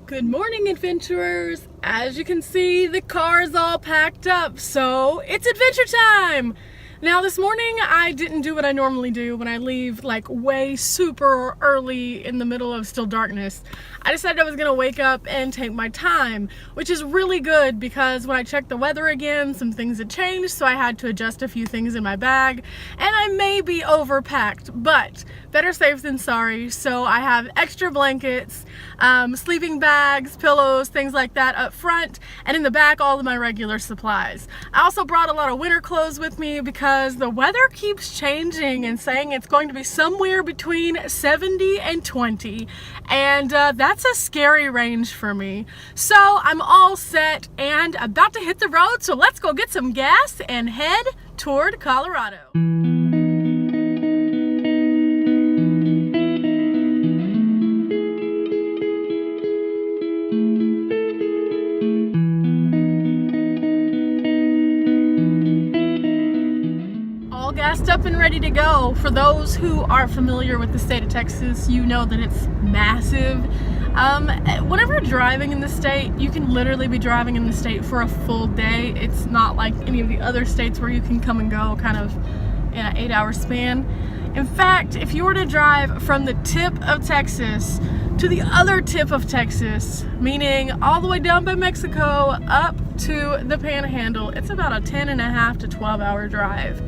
Good morning, adventurers! As you can see, the car's all packed up, so it's adventure time! Now this morning I didn't do what I normally do when I leave like way super early in the middle of still darkness. I decided I was gonna wake up and take my time, which is really good because when I checked the weather again, some things had changed, so I had to adjust a few things in my bag, and I may be overpacked, but better safe than sorry. So I have extra blankets, sleeping bags, pillows, things like that up front, and in the back all of my regular supplies. I also brought a lot of winter clothes with me because the weather keeps changing and saying it's going to be somewhere between 70 and 20, and that's a scary range for me. So I'm all set and about to hit the road, so let's go get some gas and head toward Colorado. Gassed up and ready to go. For those who are familiar with the state of Texas, you know that it's massive. Whenever you're driving in the state, you can literally be driving in the state for a full day. It's not like any of the other states where you can come and go kind of in an 8-hour span. In fact, if you were to drive from the tip of Texas to the other tip of Texas, meaning all the way down by Mexico up to the Panhandle, it's about a 10.5 to 12-hour drive.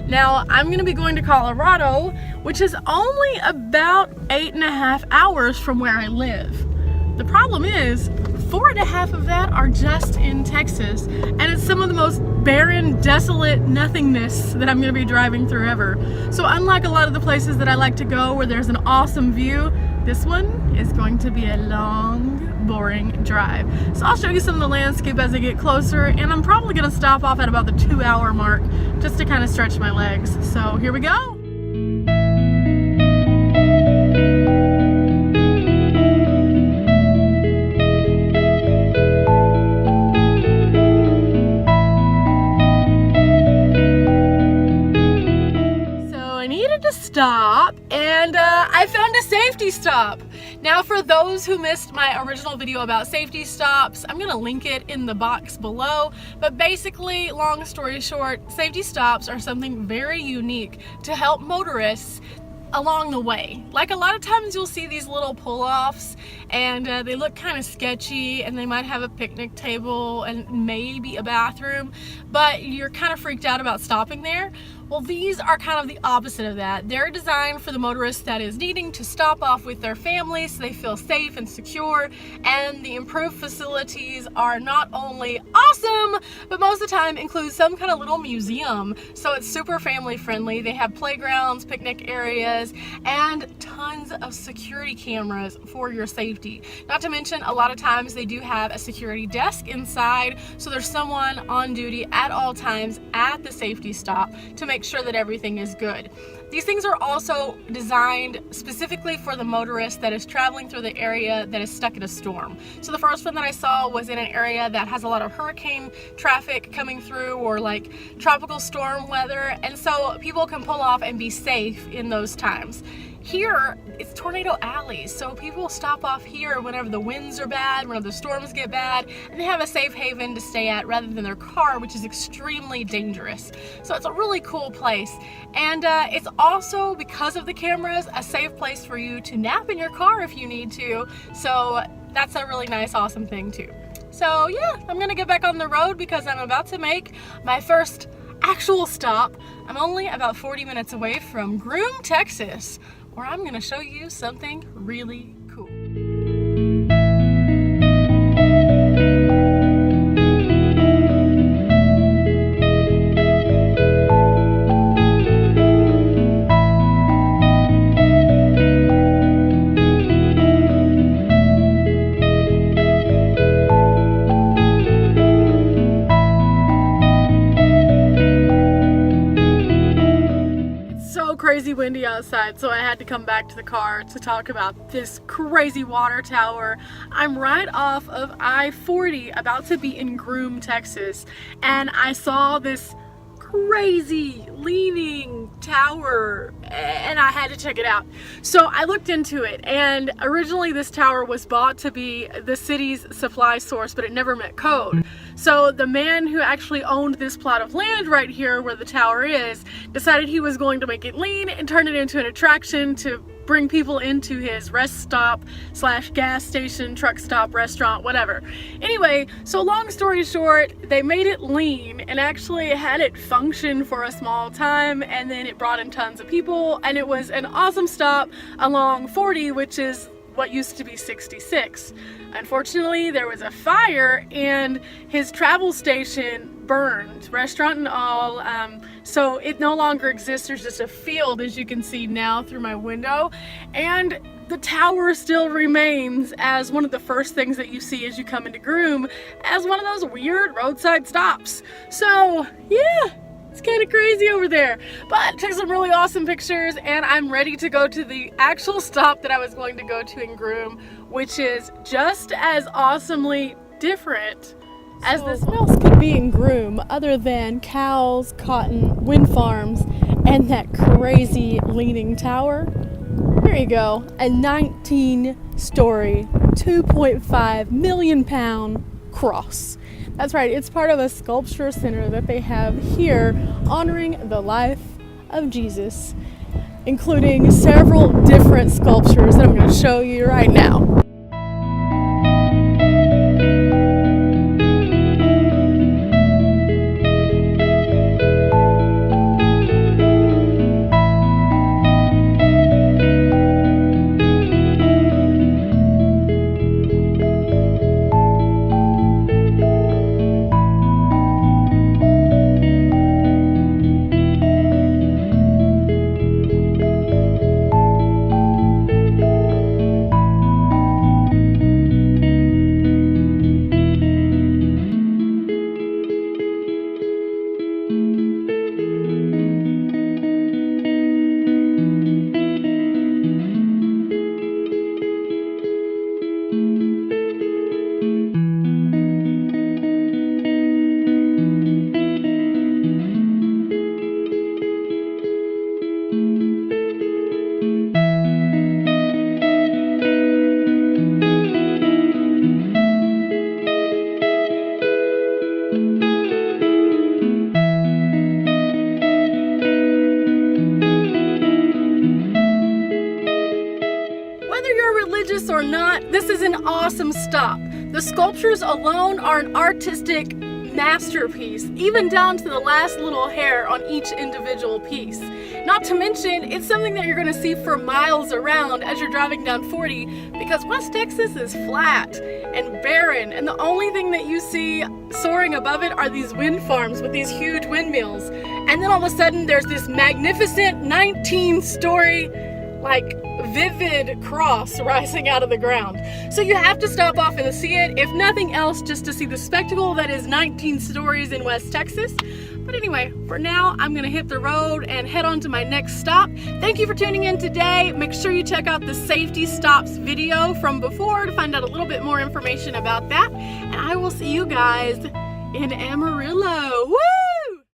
Now, I'm going to be going to Colorado, which is only about 8.5 hours from where I live. The problem is, 4.5 of that are just in Texas, and it's some of the most barren, desolate nothingness that I'm going to be driving through ever. So unlike a lot of the places that I like to go where there's an awesome view, this one is going to be a long, boring drive. So I'll show you some of the landscape as I get closer, and I'm probably going to stop off at about the 2-hour mark just to kind of stretch my legs. So here we go. Stop, and I found a safety stop. Now, for those who missed my original video about safety stops, I'm gonna link it in the box below, but basically, long story short, safety stops are something very unique to help motorists along the way. Like, a lot of times you'll see these little pull-offs and they look kind of sketchy, and they might have a picnic table and maybe a bathroom, but you're kind of freaked out about stopping there. Well, these are kind of the opposite of that. They're designed for the motorist that is needing to stop off with their family so they feel safe and secure, and the improved facilities are not only awesome, but most of the time include some kind of little museum. So it's super family friendly. They have playgrounds, picnic areas, and tons of security cameras for your safety. Not to mention, a lot of times they do have a security desk inside, so there's someone on duty at all times at the safety stop to make sure that everything is good. These things are also designed specifically for the motorist that is traveling through the area that is stuck in a storm. So the first one that I saw was in an area that has a lot of hurricane traffic coming through, or like tropical storm weather, and so people can pull off and be safe in those times. Here, it's tornado alley, so people stop off here whenever the winds are bad, whenever the storms get bad, and they have a safe haven to stay at rather than their car, which is extremely dangerous. So it's a really cool place, and it's also, because of the cameras, a safe place for you to nap in your car if you need to, so that's a really nice, awesome thing too. So yeah, I'm gonna get back on the road because I'm about to make my first actual stop. I'm only about 40 minutes away from Groom, Texas, where I'm gonna show you something really cool. Crazy windy outside, so I had to come back to the car to talk about this crazy water tower. I'm right off of I-40, about to be in Groom, Texas, and I saw this crazy leaning tower, and I had to check it out. So I looked into it, and originally this tower was bought to be the city's supply source, but it never met code. So the man who actually owned this plot of land right here where the tower is decided he was going to make it lean and turn it into an attraction to bring people into his rest stop slash gas station, truck stop, restaurant, whatever. Anyway, so long story short, they made it lean and actually had it function for a small time, and then it brought in tons of people, and it was an awesome stop along 40, which is what used to be 66. Unfortunately, there was a fire and his travel station burned, restaurant and all, so it no longer exists. There's just a field, as you can see now through my window, and the tower still remains as one of the first things that you see as you come into Groom, as one of those weird roadside stops. So yeah, it's kind of crazy over there, but took some really awesome pictures, and I'm ready to go to the actual stop that I was going to go to in Groom, which is just as awesomely different as this. What else could be in Groom other than cows, cotton, wind farms, and that crazy leaning tower? Here you go, a 19-story, 2.5 million pound cross. That's right, it's part of a sculpture center that they have here honoring the life of Jesus, including several different sculptures that I'm going to show you right now. Or not, this is an awesome stop. The sculptures alone are an artistic masterpiece, even down to the last little hair on each individual piece. Not to mention, it's something that you're going to see for miles around as you're driving down 40, because West Texas is flat and barren, and the only thing that you see soaring above it are these wind farms with these huge windmills. And then all of a sudden there's this magnificent 19-story, like, vivid cross rising out of the ground. So you have to stop off and see it, if nothing else, just to see the spectacle that is 19 stories in West Texas. But anyway, for now, I'm gonna hit the road and head on to my next stop. Thank you for tuning in today. Make sure you check out the safety stops video from before to find out a little bit more information about that. And I will see you guys in Amarillo. Woo!